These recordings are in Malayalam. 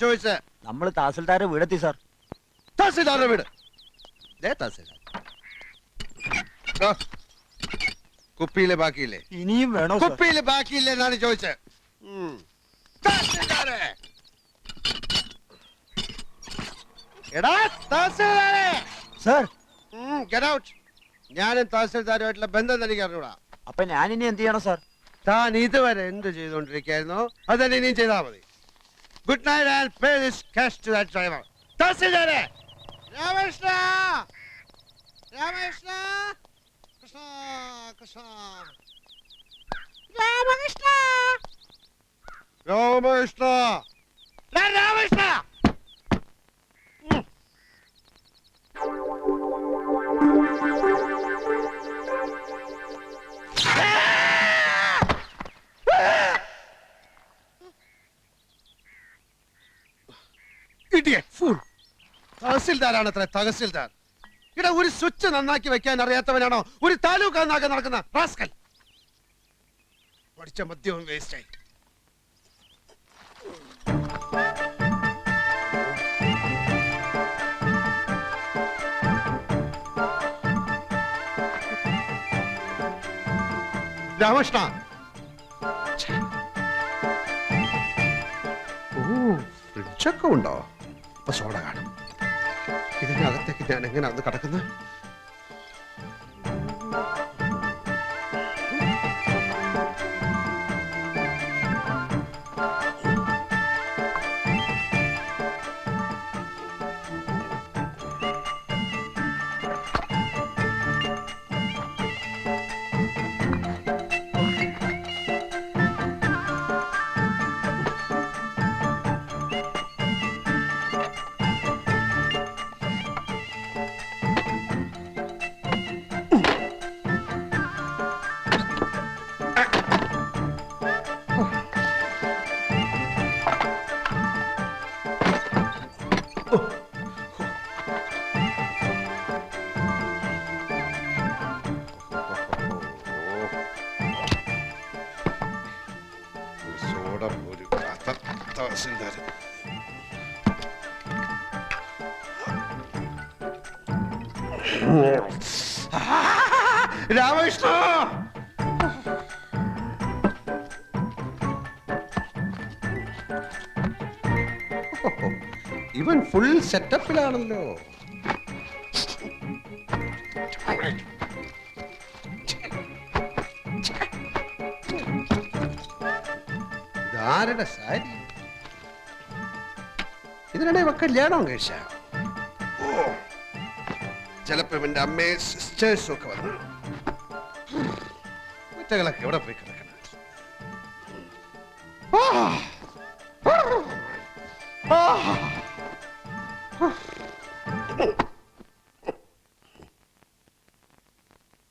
ചോദിച്ചേ? നമ്മൾ തഹസിൽദാരുടെ വീടെത്തി സാർ. തഹസിൽദാരുടെ വീട്? തഹസിൽദാർ കുപ്പിയിലെ ബാക്കിയില്ലേ? ഇനിയും വേണോ? കുപ്പിയില് ബാക്കിയില്ലേ എന്നാണ് ചോദിച്ചത്. എടാ തഹസിൽദാരെ സാർ. Get out. ഞാനും തഹസിൽദാരുമായിട്ടുള്ള ബന്ധം എനിക്ക് അറിഞ്ഞൂടാ. അപ്പൊ ഞാൻ ഇനി എന്ത് ചെയ്യണം സാർ? താൻ ഇതുവരെ എന്ത് ചെയ്തുകൊണ്ടിരിക്കുകയായിരുന്നോ അതന്നെ ഇനിയും ചെയ്താൽ മതി. Good night and pay this cash to that driver. തഹസിൽദാരെ! രാമകൃഷ്ണ! രാമകൃഷ്ണ! കൃഷ്ണ കൃഷ്ണ രാമകൃഷ്ണ! രാമകൃഷ്ണ! രാമകൃഷ്ണ! തഹസിൽദാരാണ് അത്ര തഹസിൽദാർ. ഇവിടെ ഒരു സ്വിച്ച് നന്നാക്കി വെക്കാൻ അറിയാത്തവനാണോ ഒരു താലൂക്ക് നന്നാക്കാൻ നടക്കുന്ന റാസ്കൽ? പഠിച്ച മദ്യവും വേസ്റ്റായി. രാമകൃഷ്ണ! ഫ്രിഡ്ജൊക്കെ ഉണ്ടോ? അപ്പൊ സോഡ കാണും. ഇതിനകത്തേക്ക് ഞാൻ എങ്ങനെ അത് കടക്കുന്നത്? രാമകൃഷ്ണ! ഇവൻ ഫുൾ സെറ്റപ്പിലാണല്ലോ. ഇതാരുടെ സാരി? ഇതിനിടെ ഇവ കല്യാണം കഴിച്ച? ചിലപ്പോ ഇവന്റെ അമ്മയെ സിസ്റ്റേഴ്സും ഒക്കെ വന്നു. മറ്റകളൊക്കെ എവിടെ പോയി കിടക്കണം?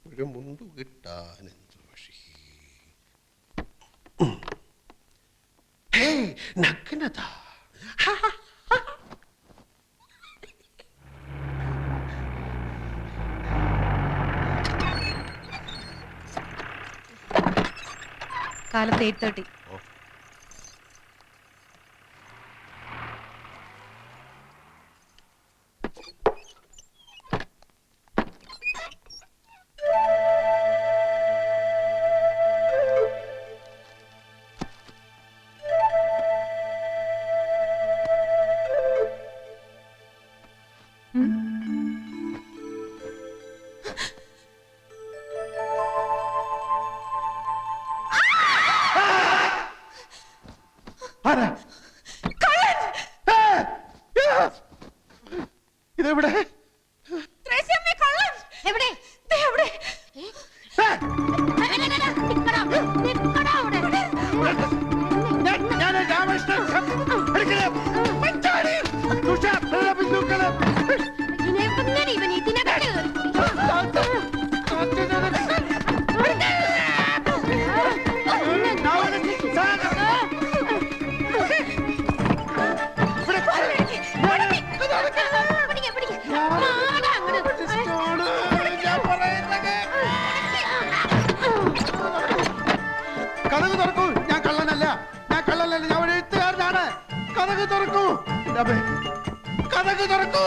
ഒരു മുണ്ടു കിട്ടാൻ എന്ത് വഴി? നഗ്നത! കാലത്ത് 8:30. ഇതെവിടെ? ഇതാ, കഥക് തുറക്കൂ,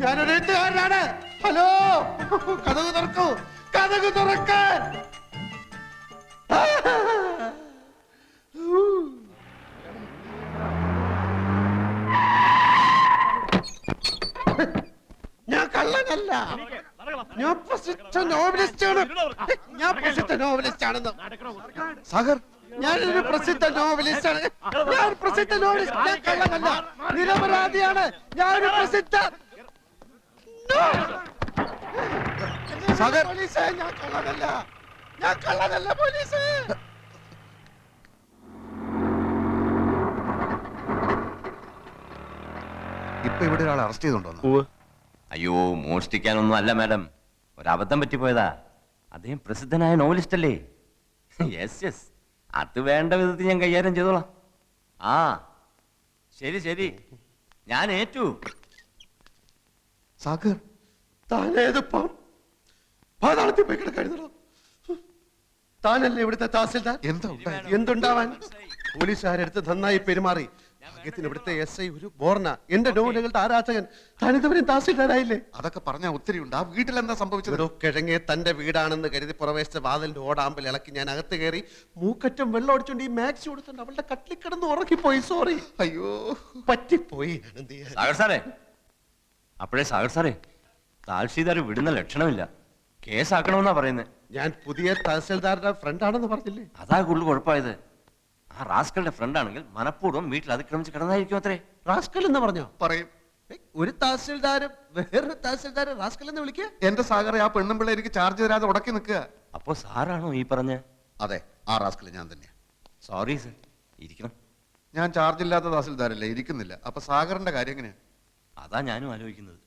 ഞാനൊരു എഴുത്തുകാരനാണ്. ഹലോ, കഥക് തുറക്കൂ, കഥക് തുറക്കാൻ. ഞാൻ കള്ളനല്ല, ഞാൻ പ്രസിദ്ധ നോവലിസ്റ്റ് ആണ്. ഞാൻ പ്രസിദ്ധ നോവലിസ്റ്റ് ആണെന്ന്. സാഗർ, ഞാനൊരു പ്രസിദ്ധ നോവലിസ്റ്റ് ആണ്. ഞാൻ പ്രസിദ്ധ നോവലിസ്റ്റ്, ഞാൻ കള്ളനല്ല, നിരപരാധിയാണ്. ഞാനൊരു പ്രസിദ്ധ സാഗർ, പോലീസേ, ഞാൻ കള്ളനല്ല, ഞാൻ കള്ളനല്ല പോലീസേ. ഇപ്പൊ ഇവിടെ ഒരാൾ അറസ്റ്റ് ചെയ്തോണ്ടോ? അയ്യോ, മോഷ്ടിക്കാനൊന്നും അല്ല മാഡം, ഒരബദ്ധം പറ്റിപ്പോയതാ. അദ്ദേഹം പ്രസിദ്ധനായ നോവലിസ്റ്റ് അല്ലേ? യെസ് യെസ്, അത് വേണ്ട വിധത്തിൽ ഞാൻ കൈകാര്യം ചെയ്തോളാം. ആ ശരി ശരി, ഞാൻ ഏറ്റു. സാഗർ, താനേതിപ്പം പാതാളത്തിൽ പോയി കിടക്കായിരുന്നോ? താനല്ലേ ഇവിടുത്തെ തഹസിൽദാർ? എന്തുണ്ടാവാൻ? പോലീസുകാരെടുത്ത് നന്നായി പെരുമാറി. ഭാഗ്യത്തിന് ഇവിടുത്തെ SI ഒരു ബോർണ, എന്റെ നോവലുകളുടെ ആരാധകൻ. താനിതുവരെയും തഹസിൽദാരായില്ലേ? അതൊക്കെ പറഞ്ഞാ ഒത്തിരി ഉണ്ട്. ആ വീട്ടിൽ എന്താ സംഭവിച്ചത്? ഒരു കിഴങ്ങെ തന്റെ വീടാണെന്ന് കരുതി പുറവേശത്തെ വാതിലിന്റെ ഓടാമ്പൽ ഇളക്കി ഞാൻ അകത്ത് കയറി മൂക്കറ്റം വെള്ളം അടിച്ചോണ്ട് ഈ മാക്സി കൊടുത്തോണ്ട് അവളുടെ കട്ടിൽ കിടന്ന് ഉറക്കിപ്പോയി. സോറി, അയ്യോ, പറ്റിപ്പോയി. സാഗർ സാറേ, അപ്പോഴേ സാഗർ സാറേ, താൽഷീദാർ വിടുന്ന ലക്ഷണമില്ല. കേസാക്കണമെന്നാ പറയുന്നത്. ഞാൻ പുതിയ തഹസിൽദാരുടെ ഫ്രണ്ട് ആണെന്ന് പറഞ്ഞില്ലേ? അതാ കൂടുതൽ കുഴപ്പമായത്. ആ റാസ്കളുടെ ഫ്രണ്ട് ആണെങ്കിൽ മനഃപൂർവ്വം വീട്ടിൽ അതിക്രമിച്ച് കിടന്നായിരിക്കും അത്രേ. റാസ്കൽ എന്ന് പറഞ്ഞോ? പറയും. ഒരു തഹസിൽദാരും വേറൊരു തഹസിൽദാരെ റാസ്കൽ എന്ന് വിളിക്കുക? എന്റെ സാഗറെ, ആ പെണ്ണുമ്പിള്ള എനിക്ക് ചാർജ് തരാതെ ഉടക്കി നിൽക്കുക. അപ്പോ സാറാണോ ഈ പറഞ്ഞ? അതെ, ആ റാസ്കൽ ഞാൻ തന്നെയാ. സോറി സർ, ഇരിക്കണം. ഞാൻ ചാർജ് ഇല്ലാത്ത തഹസിൽദാരല്ലേ, ഇരിക്കുന്നില്ല. അപ്പൊ സാഗറിന്റെ കാര്യം എങ്ങനെയാ? അതാ ഞാനും ആലോചിക്കുന്നത്.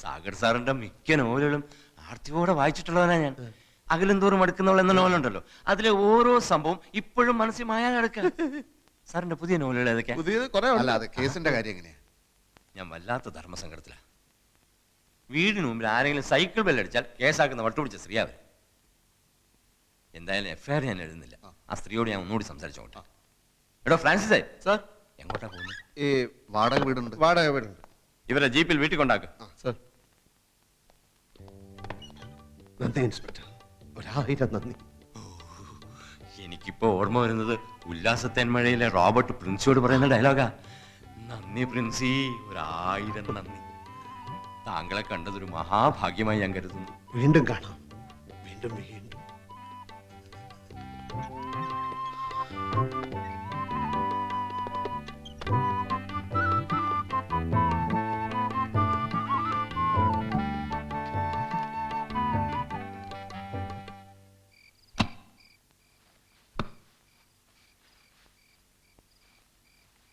സാഗർ സാറിന്റെ മിക്ക നോവലുകളും ആർത്തിയോടെ വായിച്ചിട്ടുള്ളവനാ ഞാൻ. അകലും തോറും അടുക്കുന്നവൾ എന്ന നോവലുണ്ടല്ലോ, അതിലെ ഓരോ സംഭവം ഇപ്പോഴും മനസ്സിൽ മായാതെ കിടക്കുക. സാറിന്റെ പുതിയ നോവലുകൾ ഏതൊക്കെയാ? പുതിയത് കുറെ അല്ല, അത് കേസിന്റെ കാര്യം എങ്ങനെയാ? ഞാൻ വല്ലാത്ത ധർമ്മസങ്കടത്തിലാണ്. വീടിന് മുമ്പിൽ ആരെങ്കിലും സൈക്കിൾ ബെല്ലടിച്ചാൽ കേസാക്കുന്ന വട്ടുപിടിച്ച സ്ത്രീ അവർ. എന്തായാലും FIR ഞാൻ എഴുതുന്നില്ല. ആ സ്ത്രീയോട് ഞാൻ ഒന്നുകൂടി സംസാരിച്ചോട്ടെ. എടോ ഫ്രാൻസിസേ, സാർ, എങ്ങോട്ടാ പോകുന്നത്? ഈ വാടക വീടുണ്ട്. വാടക വീടുണ്ട്. ഇവരെ ജീപ്പിൽ വീട്ടിൽ കൊണ്ടാക്കുക. സാർ, നന്ദി ഇൻസ്പെക്ടർ, 1000 നന്ദി. എനിക്കിപ്പോ ഓർമ്മ വരുന്നത് ഉല്ലാസത്തേന്മഴയിലെ റോബർട്ട് പ്രിൻസിയോട് പറയുന്ന ഡയലോഗാ. നന്ദി പ്രിൻസി, 1000 നന്ദി. താങ്കളെ കണ്ടതൊരു മഹാഭാഗ്യമായി ഞാൻ കരുതുന്നു. വീണ്ടും കാണാം, വീണ്ടും വീണ്ടും.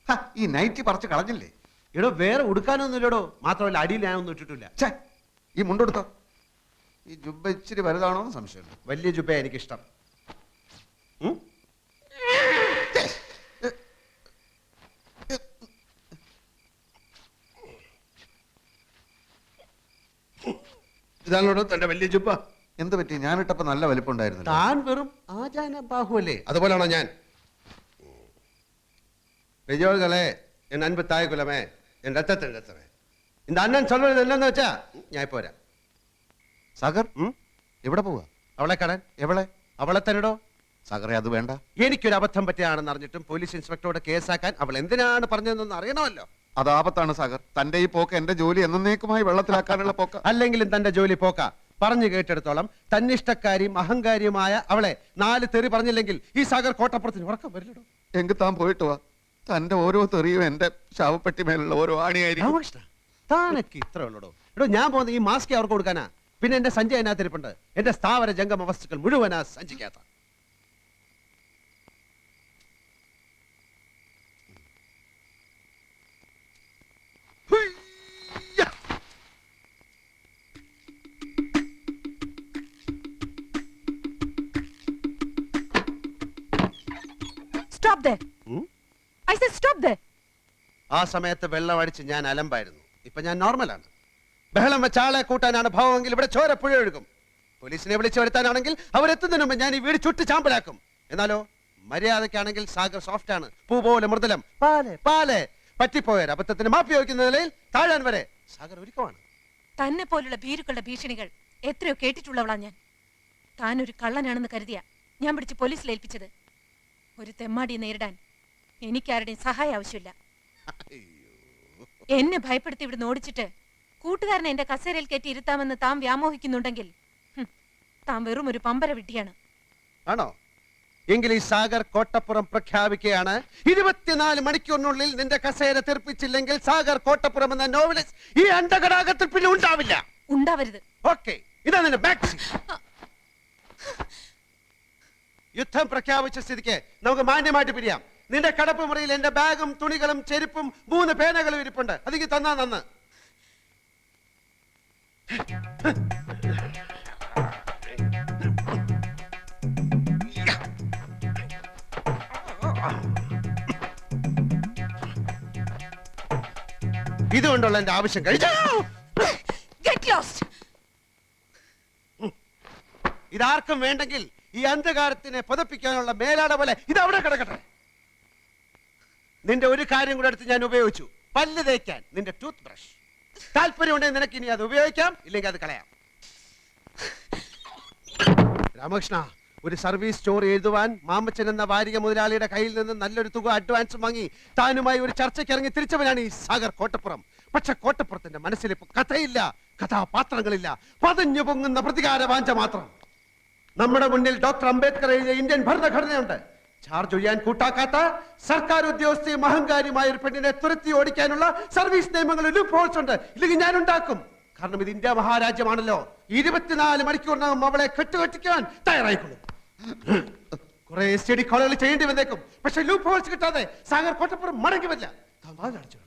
ഹ, ഈ നൈറ്റി പറിച്ച് കളഞ്ഞില്ലേ? എടോ, വേറെ ഉടുക്കാനൊന്നുമില്ലടോ. മാത്രമല്ല അടിയിൽ ഞാനൊന്നും ഇട്ടിട്ടില്ല. ഛേ, ഈ മുണ്ടെടുത്തോ. ഈ ജുബ്ബ ഇച്ചിരി വലുതാണോ എന്ന് സംശയമുണ്ട്. വലിയ ജുബ എനിക്കിഷ്ടം. ഇതാണോടോ തന്റെ വലിയ ജുബ? എന്ത് പറ്റി? ഞാനിട്ടപ്പോ നല്ല വലിപ്പം ഉണ്ടായിരുന്നില്ല. താൻ വെറും ആചാന ബാഹുവല്ലേ? അതുപോലാണോ ഞാൻ? பெரியோர்களே, என் அன்பு தாய் குலமே, என் ரத்தத்தின் ரத்தமே, இந்த அண்ணன் சொல்றது என்னன்னு വെച്ചാ ഞാൻ ഇപ്പോ വരാം. സാഗർ, എവിടെ പോവാ? അവളെ കാണാൻ. എവളെ? അവളെ തന്നെടോ. സാഗറെ, അത് വേണ്ട. എനിക്കൊരു അബദ്ധം പറ്റിയാണെന്ന് അറിഞ്ഞിട്ടും പോലീസ് ഇൻസ്പെക്ടറോട് കേസാക്കാൻ അവൾ എന്തിനാണ് പറഞ്ഞതെന്ന് അറിയണമല്ലോ. അത് ആപത്താണ് സാഗർ. തന്റെ ഈ പോക്ക് എന്റെ ജോലി എന്നേക്കുമായി വെള്ളത്തിലാക്കാനുള്ള പോക്ക. അല്ലെങ്കിലും തന്റെ ജോലി പോക്ക. പറഞ്ഞു കേട്ടെടുത്തോളം തന്നിഷ്ടക്കാരിയും അഹങ്കാരിയുമായ അവളെ 4 തെറി പറഞ്ഞില്ലെങ്കിൽ ഈ സാഗർ കോട്ടപ്പുറത്തിന് ഉറക്കം വരില്ലടോ. എങ്കിൽ താൻ പോയിട്ട് വാ. തന്റെ ഓരോ തെറിയും എന്റെ ശവപ്പെട്ടി മേലുള്ള ഓരോ ആണിയായിരിക്കും. രാമകൃഷ്ണ, താനൊക്കെ ഇത്ര ഉള്ളടോ. എടോ, ഞാൻ പോകുന്ന ഈ മാസ്ക് അവർക്ക് കൊടുക്കാനാ. പിന്നെ എന്റെ സഞ്ചി അതിനകത്ത് ഇരിപ്പുണ്ട്. എന്റെ സ്ഥാവര ജംഗമ വസ്തുക്കൾ മുഴുവനാ സഞ്ചിക്കാത്ത. Stop there. I said stop there. ആ സമയത്ത് വെള്ളം അടിച്ച് ഞാൻ അലമ്പായിരുന്നു. ഇപ്പൊ ഞാൻ നോർമലാണ്. ബഹളം വെച്ച ആളെ കൂട്ടാനാണ് ഭാവമെങ്കിൽ ഇവിടെ ചോര പുഴ ഒഴുകും. പോലീസിനെ വിളിച്ചു വരുത്താനാണെങ്കിൽ അവരെത്തുന്നതിന് മുമ്പ് ഞാൻ ഈ വീട് ചുട്ട് ചാമ്പലാക്കും. എന്നാലോ മര്യാദക്കാണെങ്കിൽ സാഗർ സോഫ്റ്റ് ആണ്, പൂ പോലെ മൃദുലം. പാലെ പാലെ പറ്റിപ്പോയൊരു അബദ്ധത്തിന് മാപ്പി വയ്ക്കുന്ന നിലയിൽ താഴാൻ വരെ സാഗർ ഒരുക്കമാണ്. തന്നെ പോലുള്ള ഭീരുക്കളുടെ ഭീഷണികൾ എത്രയോ കേട്ടിട്ടുള്ളവളാ ഞാൻ. താൻ ഒരു കള്ളനാണെന്ന് കരുതിയ ഞാൻ പിടിച്ച് പോലീസിൽ ഏൽപ്പിച്ചത്. ഒരു തെമ്മാടിയെ നേരിടാൻ എനിക്കാരുടെയും സഹായം ആവശ്യമില്ല. എന്നെ ഭയപ്പെടുത്തി ഇവിടുന്ന് ഓടിച്ചിട്ട് കൂട്ടുകാരനെ എന്റെ കസേരയിൽ കയറ്റി ഇരുത്താമെന്ന് താൻ വ്യാമോഹിക്കുന്നുണ്ടെങ്കിൽ താൻ വെറും ഒരു പമ്പര വിട്ടിയാണ്. ആണോ? എങ്കിൽ ഈ സാഗർ കോട്ടപ്പുറം പ്രഖ്യാപിക്കുകയാണ്, 24 മണിക്കൂറിനുള്ളിൽ നിന്റെ കസേര തീർപ്പിച്ചില്ലെങ്കിൽ സാഗർ കോട്ടപ്പുറം എന്ന നോവലിസ്റ്റ് ഈ അണ്ടകടാകത്തിൽ പിന്നെ ഉണ്ടാവില്ല. ഉണ്ടാവരുത്. ഓക്കെ, ഇതാ നിന്റെ മാക്സി. യുദ്ധം പ്രഖ്യാപിച്ച സ്ഥിതിക്ക് നമുക്ക് മാന്യമായിട്ട് പിരിയാം. നിന്റെ കടപ്പ് മുറിയിൽ എന്റെ ബാഗും തുണികളും ചെരുപ്പും 3 പേനകളും ഇരിപ്പുണ്ട്. അതിക്ക് തന്നാ നന്ന്. ഇതുകൊണ്ടുള്ള എന്റെ ആവശ്യം കഴിച്ചു. ഇതാർക്കും വേണ്ടെങ്കിൽ ഈ അന്ധകാരത്തിനെ പുതപ്പിക്കാനുള്ള മേലാട പോലെ ഇത് അവിടെ കിടക്കട്ടെ. നിന്റെ ഒരു കാര്യം കൂടെ എടുത്ത് ഞാൻ ഉപയോഗിച്ചു, പല്ല് തേക്കാൻ നിന്റെ ടൂത്ത് ബ്രഷ്. താല്പര്യമുണ്ടെങ്കിൽ നിനക്ക് ഇനി അത് ഉപയോഗിക്കാം, ഇല്ലെങ്കിൽ അത് കളയാം. രാമകൃഷ്ണ, ഒരു സർവീസ് സ്റ്റോറി എഴുതുവാൻ മാമച്ചൻ എന്ന വാരിക മുതലാളിയുടെ കയ്യിൽ നിന്ന് നല്ലൊരു തുക അഡ്വാൻസ് വാങ്ങി താനുമായി ഒരു ചർച്ചയ്ക്ക് ഇറങ്ങി തിരിച്ചവനാണ് ഈ സാഗർ കോട്ടപ്പുറം. പക്ഷെ കോട്ടപ്പുറത്തിന്റെ മനസ്സിൽ ഇപ്പൊ കഥയില്ല, കഥാപാത്രങ്ങളില്ല, പതഞ്ഞു പൊങ്ങുന്ന പ്രതികാര വാഞ്ച മാത്രം. നമ്മുടെ മുന്നിൽ ഡോക്ടർ അംബേദ്കർ എഴുതിയ ഇന്ത്യൻ ഭരണഘടനയുണ്ട്. ചാർജ് ഒഴിയാൻ കൂട്ടാക്കാത്ത സർക്കാർ ഉദ്യോഗസ്ഥയും അഹങ്കാരിയുമായ ഒരു പെണ്ണിനെ തുരത്തി ഓടിക്കാനുള്ള സർവീസ് നിയമങ്ങളിൽ ലൂപ്പ് ഹോൾസ് ഉണ്ട്. ഇല്ലെങ്കിൽ ഞാൻ ഉണ്ടാക്കും. കാരണം ഇത് ഇന്ത്യ മഹാരാജ്യമാണല്ലോ. 24 മണിക്കൂറിനകം അവളെ കെട്ടുകെട്ടിക്കാൻ തയ്യാറായിക്കൊള്ളും. കുറെ സ്റ്റഡി കോളുകൾ ചെയ്യേണ്ടി വന്നേക്കും. പക്ഷെ ലൂപ്പ് ഹോൾസ് കിട്ടാതെ സാഗർ കോട്ടപ്പുറം മടങ്ങി വരില്ല. അടിച്ചു കിടന്നു.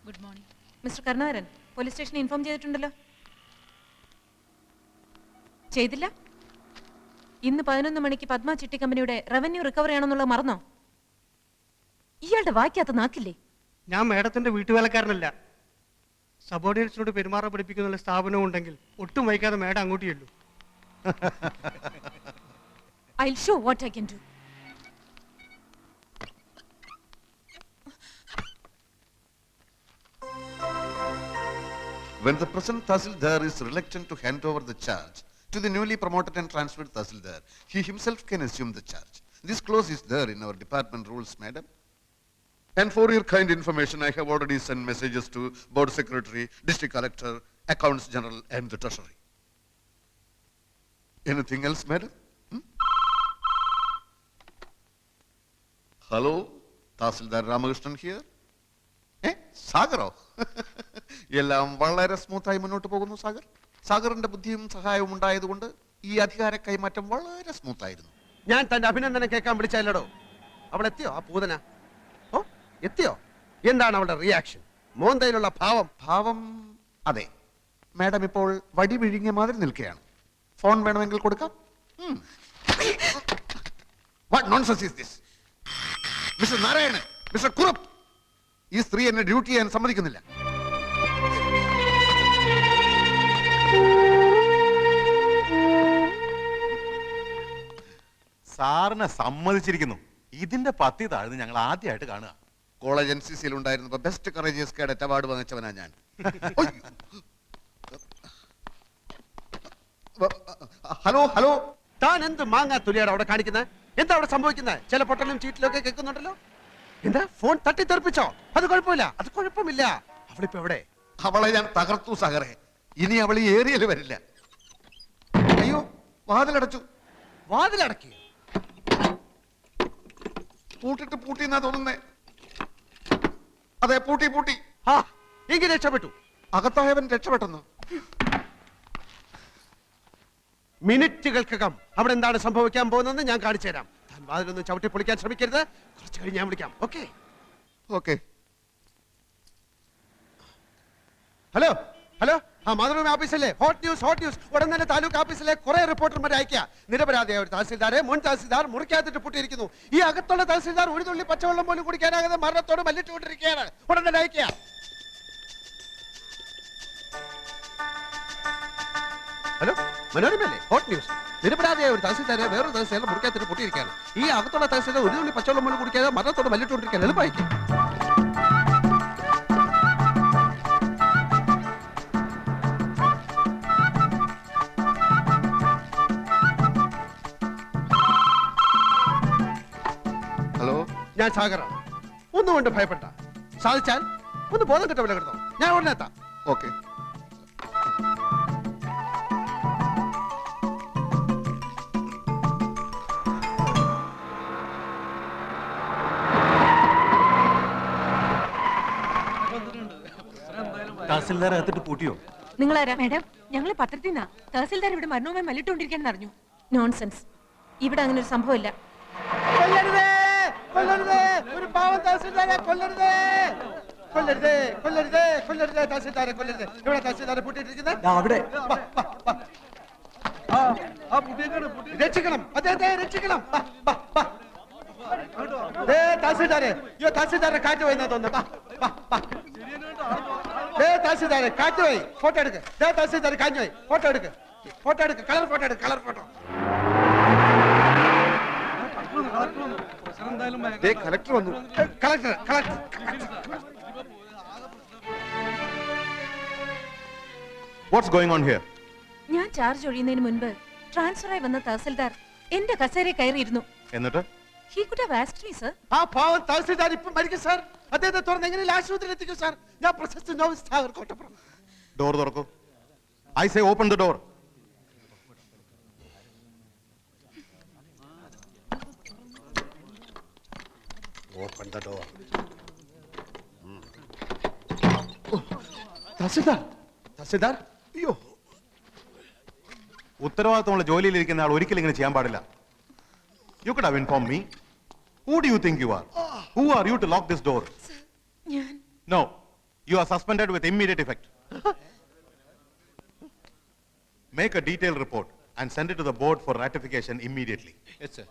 Good morning mister Karunakaran. Police സ്റ്റേഷനിൽ ഇൻഫോം ചെയ്തിട്ടുണ്ടല്ലോ. ചെയ്തില്ല? ഇന്ന് 11 മണിക്ക് പത്മ ചിട്ടി കമ്പനിയുടെ റവന്യൂ റിക്കവറി ആണെന്നുള്ളത് മറന്നോ? ഇയാളുടെ വായിക്കാത്ത നാക്കില്ലേ? ഞാൻ മേഡത്തിന്റെ വീട്ടുവേലക്കാരനല്ല. സബോർഡിനേറ്റ്സിനോട് പെരുമാറാൻ പഠിപ്പിക്കുന്ന സ്ഥാപനവും ഉണ്ടെങ്കിൽ ഒട്ടും വൈകാതെ മേഡം അങ്ങോട്ട് ചെല്ലു. I'll show what I can do. When the present Tahsildar is reluctant to hand over the charge to the newly promoted and transferred Tahsildar, he himself can assume the charge. This clause is there in our department rules, madam. And for your kind information, I have already sent messages to Board Secretary, District Collector, Accounts General and the Treasury. Anything else, madam? Hello, Tahsildar Ramakrishnan here. സാഗറോ? എല്ലാം വളരെ സ്മൂത്തായി മുന്നോട്ട് പോകുന്നു സാഗർ. സാഗറിന്റെ ബുദ്ധിയും സഹായവും ഉണ്ടായതുകൊണ്ട് ഈ അധികാര കൈമാറ്റം വളരെ സ്മൂത്തായിരുന്നു. ഞാൻ തന്റെ അഭിനന്ദനം കേൾക്കാൻ വിളിച്ചല്ലോ. അവൾ എത്തിയോ? ആ പൂതന ഓ എത്തിയോ? എന്താണ് അവളുടെ റിയാക്ഷൻ? മോന്തയിലുള്ള ഭാവം? ഭാവം അതെ, മാഡം ഇപ്പോൾ വടി വിഴുങ്ങിയ മാതിരി നിൽക്കുകയാണ്. ഫോൺ വേണമെങ്കിൽ കൊടുക്കാം. What nonsense is this? Mister Narayanan, mister Kurup, ഈ സ്ത്രീ എന്നെ ഡ്യൂട്ടി ചെയ്യാൻ സമ്മതിക്കുന്നില്ല. സാറിനെ സമ്മതിച്ചിരിക്കുന്നു. ഇതിന്റെ പത്തി താഴ്ന്ന് ഞങ്ങൾ ആദ്യമായിട്ട് കാണുക. കോളേജ് NCCയിൽ ഉണ്ടായിരുന്നപ്പോ ബെസ്റ്റ് കറേജിയസ് കേഡറ്റ് അവാർഡ് വാങ്ങിച്ചവനാ ഞാൻ. ഹലോ ഹലോ, താൻ എന്ത് മാങ്ങാ തുലിയാണ് അവിടെ കാണിക്കുന്നത്? എന്താ അവിടെ സംഭവിക്കുന്നത്? ചില പൊട്ടലും ചീറ്റിലും ഒക്കെ കേൾക്കുന്നുണ്ടല്ലോ. എന്താ ഫോൺ തട്ടിത്തെറിപ്പിച്ചോ? അത് കുഴപ്പമില്ല, അത് കുഴപ്പമില്ല. അവളിപ്പോ എവിടെ? അവളെ ഞാൻ തകർത്തു സാഗറെ. ഇനി അവൾ ഈ ഏരിയയിൽ വരില്ല. അയ്യോ, വാതിലടച്ചു. വാതിലടക്കി? പൂട്ടിട്ട് പൂട്ടിന്നാ തോന്നുന്നേ. അതെ, പൂട്ടി പൂട്ടി. ആ എങ്കിൽ രക്ഷപ്പെട്ടു. അകത്തായവൻ രക്ഷപ്പെട്ടെന്നു. മിനിറ്റുകൾക്കകം അവിടെ എന്താണ് സംഭവിക്കാൻ പോകുന്നതെന്ന് ഞാൻ കാണിച്ചു തരാം. താൻ വാതിലൊന്നും ചവിട്ടി പൊളിക്കാൻ ശ്രമിക്കരുത്. കുറച്ച് കഴിഞ്ഞ് ഞാൻ വിളിക്കാം. Okay okay. ഹലോ ഹലോ, ആ മാതൃഭൂമി ഓഫീസല്ലേ? Hot news, hot news. ഉടൻ തന്നെ താലൂക്ക് ഓഫീസിലെ കുറെ റിപ്പോർട്ടർമാരെ അയക്കുക. നിരപരാധിയായ ഒരു തഹസിൽദാരെ മുൻ തഹസിൽദാർ മുറിക്കകത്തിട്ട് പൂട്ടിയിരിക്കുന്നു. ഈ അകത്തുള്ള തഹസിൽദാർ ഒരു തുള്ളി പച്ചവെള്ളം പോലും കുടിക്കാനാകാതെ മരണത്തോട് മല്ലിട്ടുകൊണ്ടിരിക്കുകയാണ്. ഉടൻ തന്നെ അയക്കുക. ഹലോ, മനോരമല്ലേ? Hot news. നിരപരാധിയായ ഒരു തഹസിൽദാരെ വേറൊരു തഹസിൽദാരെ മുറിക്കാത്തിന് പൊട്ടിയിരിക്കുകയാണ്. ഈ അകത്തുള്ള തഹസിൽദാർ ഒരു തുള്ളി പച്ചവെള്ളം പോലും കുടിക്കാതെ മരണത്തോട് മല്ലിട്ടുകൊണ്ടിരിക്കാൻ എളുപ്പമായിരിക്കും. ഹലോ, ഞാൻ സാഗറാണ്. ഒന്നുകൊണ്ട് ഭയപ്പെട്ട. സാധിച്ചാൽ ഒന്ന് ബോധം കിട്ട വില കിടന്നോ. ഞാൻ ഉടനെ എത്താം. ഓക്കെ. തഹസിൽദാർ അകത്തിട്ട് പൂട്ടിയോ? നിങ്ങളാരാ? മാഡം, ഞങ്ങൾ പത്രത്തിൽ നിന്നാ. തഹസിൽദാർ ഇവിടെ മരണവുമായി മല്ലിട്ടുകൊണ്ടിരിക്കാന്ന് അറിഞ്ഞു. നോൺസെൻസ്. ഇവിടെ അങ്ങനെ ഒരു സംഭവമില്ല. കൊല്ലരുതേ, കൊല്ലരുതേ, ഒരു പാവം തഹസിൽദാരെ കൊല്ലരുതേ, കൊല്ലരുതേ, കൊല്ലരുതേ, കൊല്ലരുതേ, തഹസിൽദാരെ കൊല്ലരുതേ. ഇവിടെ തഹസിൽദാരെ പൂട്ടിയിട്ടിരിക്കുന്നത്. അവിടെ രക്ഷിക്കണം, അദ്ദേഹത്തെ രക്ഷിക്കണം. തഹസിൽദാരെ, അയ്യോ തഹസിൽദാരെ കാറ്റ് പോയെന്നാ തോന്നുന്നു. തഹസിൽദാരെ കാറ്റ് പോയി. ഫോട്ടോ എടുക്ക്. തഹസിൽദാരെ കാറ്റ് പോയി. ഫോട്ടോ എടുക്ക്, ഫോട്ടോ എടുക്ക്, കളർ ഫോട്ടോ എടുക്ക്, കളർ ഫോട്ടോ. കളക്ടർ വന്നു. Collector, collector. What's going on here? ഞാൻ ചാർജ് ഒഴിയുന്നതിന് മുൻപ് ട്രാൻസ്ഫറായി വന്ന തഹസിൽദാർ എന്റെ കസേരയിൽ കയറിയിരുന്നു. എന്നിട്ട് He could have asked me, sir. ആ പാവം തഹസിൽദാർ ഇപ്പം മരിക്കും സാർ. അദ്ദേഹത്തെ തുറന്ന് എങ്ങനെ ആശുപത്രിയിൽ എത്തിക്കും സാർ? ഞാൻ പ്രശസ്ത നോവൽ സാഗർ കോട്ടപ്പുറം. ഡോർ തുറക്കൂ. I say open the door. Open the door. Tahsildar, tahsildar, അയ്യോ. ഉത്തരവാദിത്തമുള്ള ജോലിയിലിരിക്കുന്ന ആൾ ഒരിക്കലും ഇങ്ങനെ ചെയ്യാൻ പാടില്ല. You could have informed me. Who do you think you are? Who are you to lock this door? ഞാൻ No. You are suspended with immediate effect. Make a detailed report and send it to the board for ratification immediately. Yes, sir.